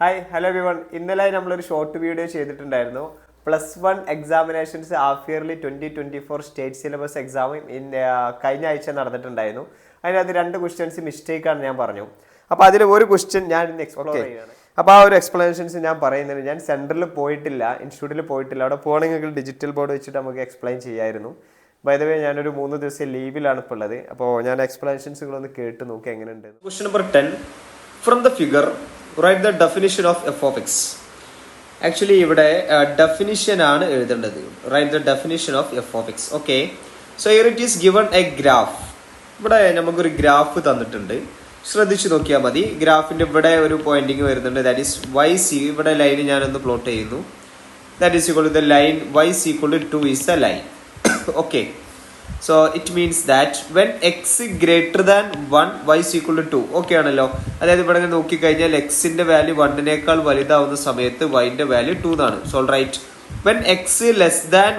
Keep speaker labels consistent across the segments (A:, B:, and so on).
A: Hi hello everyone. ഇന്നലെ നമ്മളൊരു short video ചെയ്തിട്ടുണ്ടായിരുന്നു. +1 examinations half yearly 2024 state syllabus exam കഴിഞ്ഞ ആഴ്ച നടന്നിട്ടുണ്ടായിരുന്നു. അതിനകത്ത് 2 ക്വസ്റ്റ്യൻസ് മിസ്റ്റേക്കാണ് ഞാൻ പറഞ്ഞു. അപ്പോൾ അതിൽ ഒരു ക്വസ്റ്റ്യൻ ഞാൻ ഇന്ന് എക്സ്പ്ലോർ ചെയ്യുകയാണ്. അപ്പോൾ ആ ഒരു എക്സ്പ്ലനേഷൻസ് ഞാൻ പറയുന്നത്, ഞാൻ സെൻറ്ററിൽ പോയിട്ടില്ല, ഇൻസ്റ്റിറ്റ്യൂട്ടിൽ പോയിട്ടില്ല. അവിടെ പോകണമെങ്കിൽ ഡിജിറ്റൽ ബോർഡ് വെച്ചിട്ട് നമുക്ക് എക്സ്പ്ലെയിൻ ചെയ്യായിരുന്നു. ബൈ ദ വേ ഞാനൊരു 3 ദിവസം ലീവിലാണ് ഇപ്പോൾ ഉള്ളത്. അപ്പോൾ ഞാൻ എക്സ്പ്ലനേഷൻസുകളൊന്ന് കേട്ട് നോക്കി എങ്ങനെയുണ്ട്.
B: Question number 10. From the figure, write the definition of f of x. Actually ഇവിടെ ഡെഫിനിഷൻ ആണ് എഴുതേണ്ടത്. Write the definition of F of X. Okay, so here it is given A graph. ഇവിടെ നമുക്കൊരു ഗ്രാഫ് തന്നിട്ടുണ്ട്, ശ്രദ്ധിച്ചു നോക്കിയാൽ മതി. ഗ്രാഫിന്റെ ഇവിടെ ഒരു പോയിന്റിങ് വരുന്നുണ്ട്, ദാറ്റ് ഈസ് വൈ സി. ഇവിടെ ലൈൻ ഞാനൊന്ന് പ്ലോട്ട് ചെയ്യുന്നു. That is equal to the line Y C equal to 2 is the line. Okay, so it means that when x greater than 1 y is equal to 2. Okay ആണല്ലോ. അതായത് ഇവിടെ നോക്കിക്കഴിഞ്ഞാൽ എക്സിന്റെ value 1 വലുതാവുന്ന സമയത്ത് വൈന്റെ value 2 എന്നാണ്. So right when x less than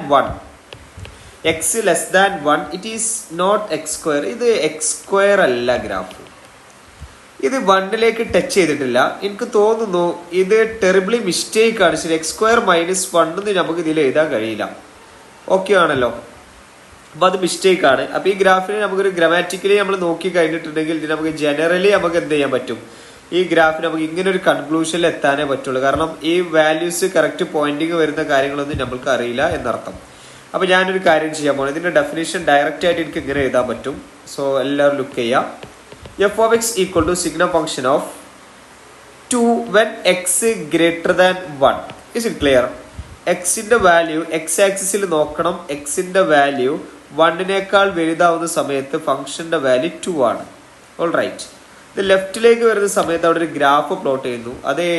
B: 1 it is not x square. ഇത് x square അല്ല graph. ഇത് 1ലേക്ക് ടച്ച് ചെയ്തിട്ടില്ല. എനിക്ക് തോന്നുന്നു ഇത് ടെറിബിളി മിസ്റ്റേക്ക് ആണ്. ശരി, x square minus 1 എന്ന് നമുക്ക് ഇതിൽ എഴുതാൻ കഴിയില്ല. ഓക്കെ ആണല്ലോ. അപ്പൊ അത് മിസ്റ്റേക്ക് ആണ്. അപ്പൊ ഈ ഗ്രാഫിനെ നമുക്കൊരു ഗ്രാമാറ്റിക്കലി നമ്മൾ നോക്കി കഴിഞ്ഞിട്ടുണ്ടെങ്കിൽ ഇത് നമുക്ക് ജനറലി നമുക്ക് എന്ത് ചെയ്യാൻ പറ്റും, ഈ ഗ്രാഫിന് നമുക്ക് ഇങ്ങനെ ഒരു കൺക്ലൂഷനിൽ എത്താനേ പറ്റുള്ളൂ. കാരണം ഈ വാല്യൂസ് കറക്റ്റ് പോയിന്റിങ് വരുന്ന കാര്യങ്ങളൊന്നും നമ്മൾക്ക് അറിയില്ല എന്നർത്ഥം. അപ്പൊ ഞാനൊരു കാര്യം ചെയ്യാൻ പോകുന്നത്, ഇതിന്റെ ഡെഫിനേഷൻ ഡയറക്റ്റ് ആയിട്ട് എനിക്ക് ഇങ്ങനെ എഴുതാൻ പറ്റും. സോ എല്ലാവരും ലുക്ക് ചെയ്യാം. F of X equal to signal function of 2 when x greater than 1. Is it clear? എക്സിന്റെ വാല്യൂ എക്സ് ആക്സിസിൽ നോക്കണം. എക്സിന്റെ വാല്യൂ 1 വലുതാവുന്ന സമയത്ത് ഫംഗ്ഷന്റെ വാല്യൂ 2 ആണ്. All right. ഇത് ലെഫ്റ്റിലേക്ക് വരുന്ന സമയത്ത് അവിടെ ഒരു ഗ്രാഫ് പ്ലോട്ട് ചെയ്യുന്നു. അതേ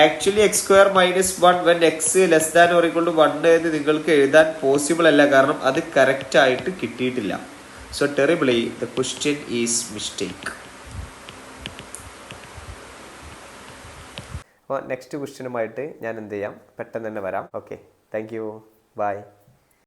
B: actually x square minus 1 when x less than or equal to 1 എന്ന് നിങ്ങൾക്ക് എഴുതാൻ പോസിബിൾ അല്ല, കാരണം അത് കറക്റ്റ് ആയിട്ട് കിട്ടിയിട്ടില്ല. So terribly the question is mistake.
A: അപ്പോൾ നെക്സ്റ്റ് ക്വസ്റ്റ്യനുമായിട്ട് ഞാൻ എന്ത് ചെയ്യാം, പെട്ടെന്ന് തന്നെ വരാം. Okay, thank you, by.